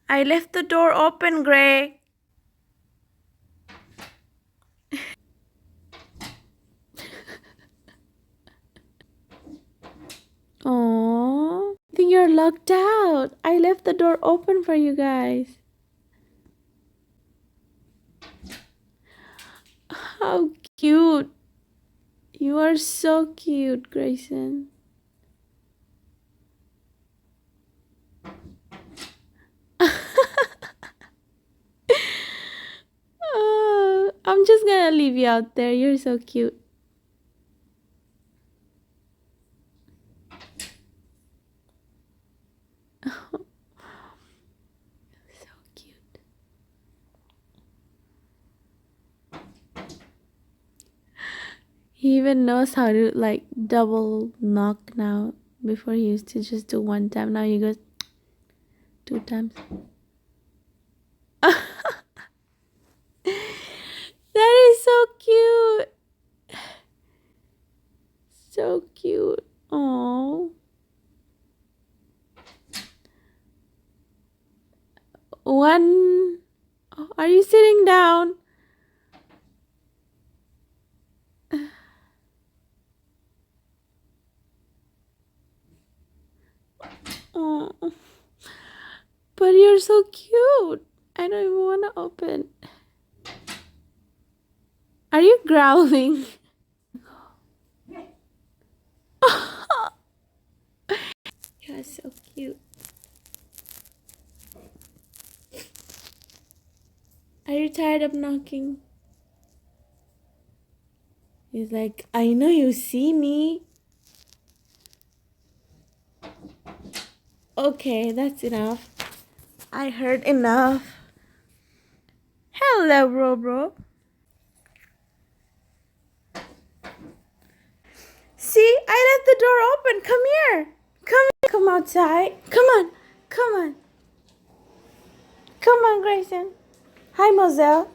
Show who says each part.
Speaker 1: I left the door open, Greg. Oh, I think you're locked out. I left the door open for you guys. How cute. You are so cute, Grayson. I'm just gonna leave you out there. You're so cute. So cute. He even knows how to like double knock now. Before he used to just do one time. Now he goes 2 times. That is so cute. So cute. Oh. One. Oh, are you sitting down? Oh. But you're so cute. I don't even want to open. Are you growling? You're so cute. Are you tired of knocking? He's like, I know you see me. Okay, that's enough. I heard enough. Hello, bro. See, I left the door open. Come here. Come outside. Come on. Come on, Grayson. Hi, Moselle.